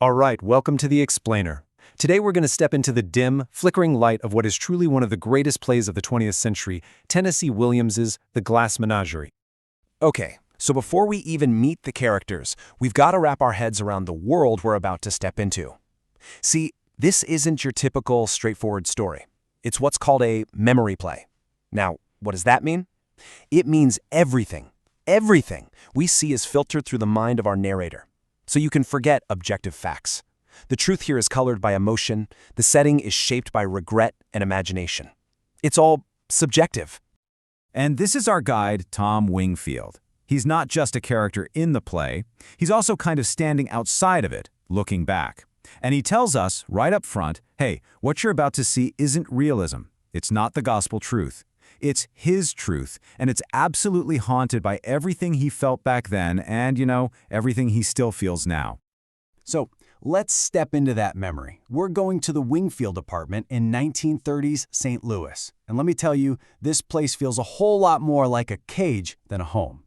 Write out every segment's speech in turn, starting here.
All right, welcome to The Explainer. Today we're going to step into the dim, flickering light of what is truly one of the greatest plays of the 20th century, Tennessee Williams's The Glass Menagerie. Okay, so before we even meet the characters, we've got to wrap our heads around the world we're about to step into. See, this isn't your typical straightforward story. It's what's called a memory play. Now, what does that mean? It means everything we see is filtered through the mind of our narrator. So you can forget objective facts. The truth here is colored by emotion, the setting is shaped by regret and imagination. It's all subjective. And this is our guide, Tom Wingfield. He's not just a character in the play, he's also kind of standing outside of it, looking back. And he tells us, right up front, hey, what you're about to see isn't realism. It's not the gospel truth. It's his truth, and it's absolutely haunted by everything he felt back then and, everything he still feels now. So, let's step into that memory. We're going to the Wingfield apartment in 1930s St. Louis. And let me tell you, this place feels a whole lot more like a cage than a home.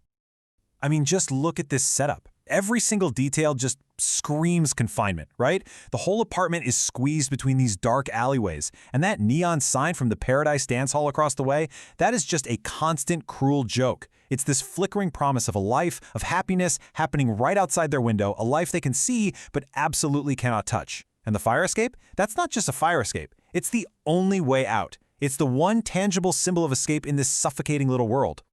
I mean, just look at this setup. Every single detail just screams confinement, right? The whole apartment is squeezed between these dark alleyways, and that neon sign from the Paradise Dance Hall across the way, that is just a constant, cruel joke. It's this flickering promise of a life of happiness happening right outside their window, a life they can see but absolutely cannot touch. And the fire escape? That's not just a fire escape. It's the only way out. It's the one tangible symbol of escape in this suffocating little world.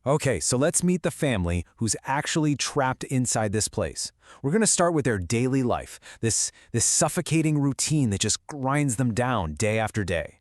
Okay, so let's meet the family who's actually trapped inside this place. We're going to start with their daily life, this suffocating routine that just grinds them down day after day.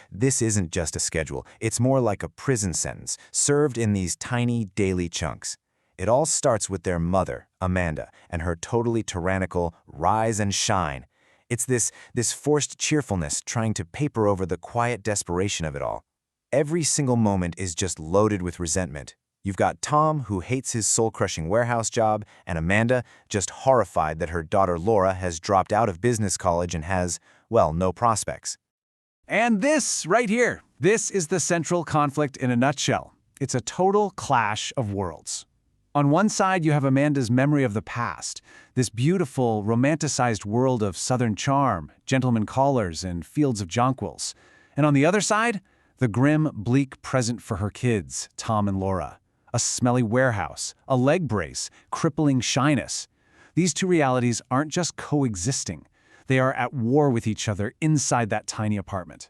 This isn't just a schedule. It's more like a prison sentence, served in these tiny daily chunks. It all starts with their mother, Amanda, and her totally tyrannical rise and shine. It's this forced cheerfulness trying to paper over the quiet desperation of it all. Every single moment is just loaded with resentment. You've got Tom, who hates his soul-crushing warehouse job, and Amanda, just horrified that her daughter Laura has dropped out of business college and has, well, no prospects. And this right here, this is the central conflict in a nutshell. It's a total clash of worlds. On one side, you have Amanda's memory of the past, this beautiful, romanticized world of Southern charm, gentlemen callers, and fields of jonquils. And on the other side, the grim, bleak present for her kids, Tom and Laura. A smelly warehouse, a leg brace, crippling shyness. These two realities aren't just coexisting. They are at war with each other inside that tiny apartment.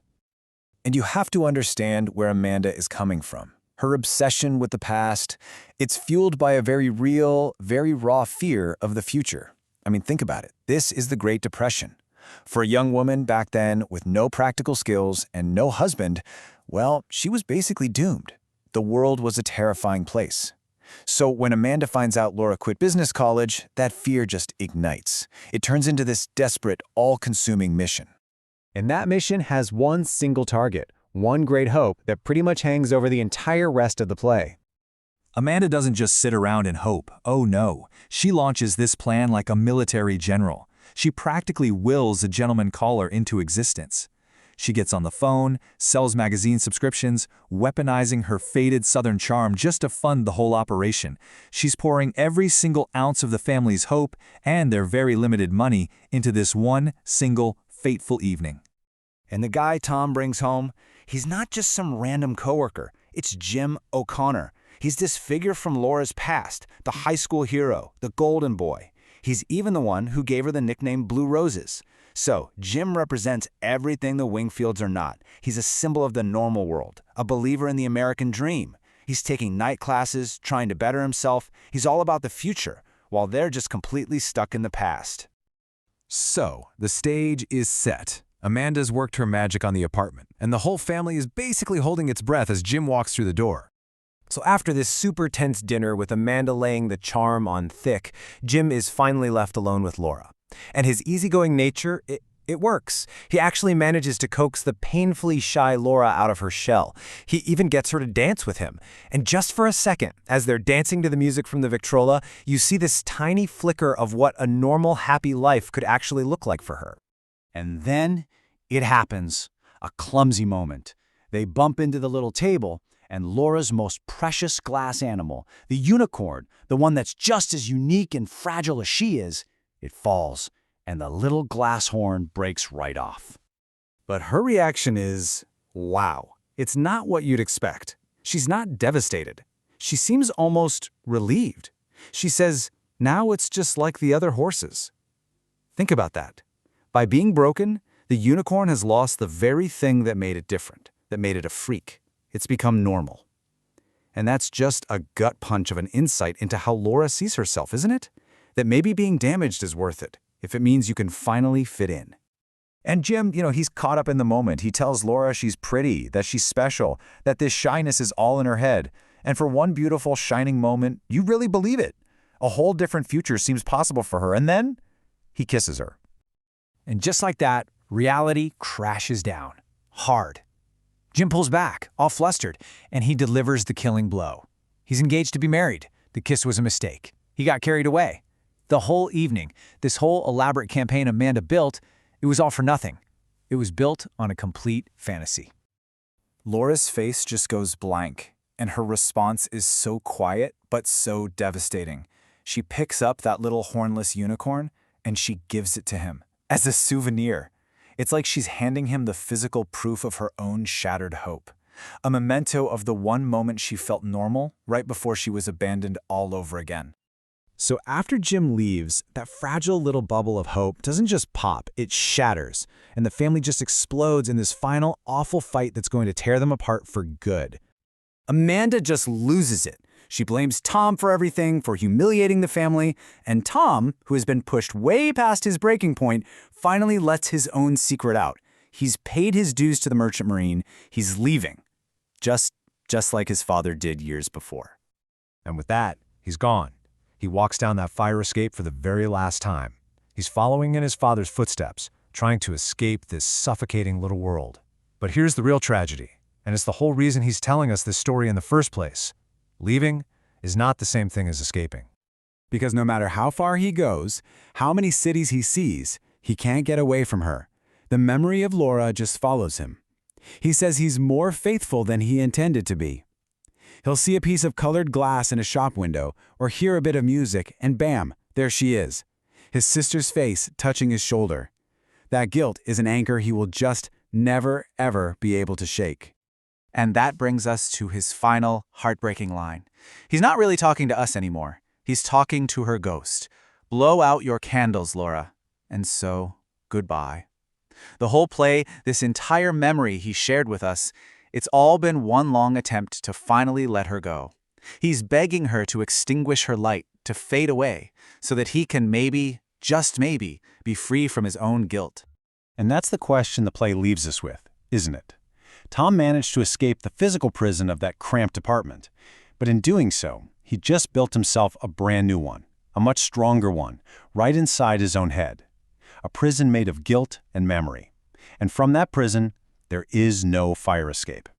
And you have to understand where Amanda is coming from. Her obsession with the past, it's fueled by a very real, very raw fear of the future. I mean, think about it. This is the Great Depression. For a young woman back then with no practical skills and no husband, well, she was basically doomed. The world was a terrifying place. So when Amanda finds out Laura quit business college, that fear just ignites. It turns into this desperate, all-consuming mission. And that mission has one single target, one great hope that pretty much hangs over the entire rest of the play. Amanda doesn't just sit around and hope. Oh no, she launches this plan like a military general. She practically wills a gentleman caller into existence. She gets on the phone, sells magazine subscriptions, weaponizing her faded Southern charm just to fund the whole operation. She's pouring every single ounce of the family's hope and their very limited money into this one single fateful evening. And the guy Tom brings home, he's not just some random coworker. It's Jim O'Connor. He's this figure from Laura's past, the high school hero, the golden boy. He's even the one who gave her the nickname Blue Roses. So, Jim represents everything the Wingfields are not. He's a symbol of the normal world, a believer in the American dream. He's taking night classes, trying to better himself. He's all about the future, while they're just completely stuck in the past. So, the stage is set. Amanda's worked her magic on the apartment, and the whole family is basically holding its breath as Jim walks through the door. So after this super tense dinner with Amanda laying the charm on thick, Jim is finally left alone with Laura. And his easygoing nature, it works. He actually manages to coax the painfully shy Laura out of her shell. He even gets her to dance with him. And just for a second, as they're dancing to the music from the Victrola, you see this tiny flicker of what a normal, happy life could actually look like for her. And then it happens. A clumsy moment. They bump into the little table, and Laura's most precious glass animal, the unicorn, the one that's just as unique and fragile as she is, It falls, and the little glass horn breaks right off. But her reaction is, wow. It's not what you'd expect. She's not devastated. She seems almost relieved. She says, now it's just like the other horses. Think about that. By being broken, the unicorn has lost the very thing that made it different, that made it a freak. It's become normal. And that's just a gut punch of an insight into how Laura sees herself, isn't it? That maybe being damaged is worth it, if it means you can finally fit in. And Jim, he's caught up in the moment. He tells Laura she's pretty, that she's special, that this shyness is all in her head. And for one beautiful, shining moment, you really believe it. A whole different future seems possible for her. And then he kisses her. And just like that, reality crashes down. Hard. Jim pulls back, all flustered, and he delivers the killing blow. He's engaged to be married. The kiss was a mistake. He got carried away. The whole evening, this whole elaborate campaign Amanda built, it was all for nothing. It was built on a complete fantasy. Laura's face just goes blank, and her response is so quiet but so devastating. She picks up that little hornless unicorn, and she gives it to him as a souvenir. It's like she's handing him the physical proof of her own shattered hope, a memento of the one moment she felt normal right before she was abandoned all over again. So after Jim leaves, that fragile little bubble of hope doesn't just pop, it shatters, and the family just explodes in this final awful fight that's going to tear them apart for good. Amanda just loses it. She blames Tom for everything, for humiliating the family, and Tom, who has been pushed way past his breaking point, finally lets his own secret out. He's paid his dues to the Merchant Marine. He's leaving, just like his father did years before. And with that, he's gone. He walks down that fire escape for the very last time. He's following in his father's footsteps, trying to escape this suffocating little world. But here's the real tragedy, and it's the whole reason he's telling us this story in the first place. Leaving is not the same thing as escaping. Because no matter how far he goes, how many cities he sees, he can't get away from her. The memory of Laura just follows him. He says he's more faithful than he intended to be. He'll see a piece of colored glass in a shop window or hear a bit of music, and bam, there she is, his sister's face touching his shoulder. That guilt is an anchor he will just never, ever be able to shake. And that brings us to his final, heartbreaking line. He's not really talking to us anymore. He's talking to her ghost. Blow out your candles, Laura. And so, goodbye. The whole play, this entire memory he shared with us, it's all been one long attempt to finally let her go. He's begging her to extinguish her light, to fade away, so that he can maybe, just maybe, be free from his own guilt. And that's the question the play leaves us with, isn't it? Tom managed to escape the physical prison of that cramped apartment, but in doing so, he just built himself a brand new one, a much stronger one, right inside his own head. A prison made of guilt and memory. And from that prison, there is no fire escape.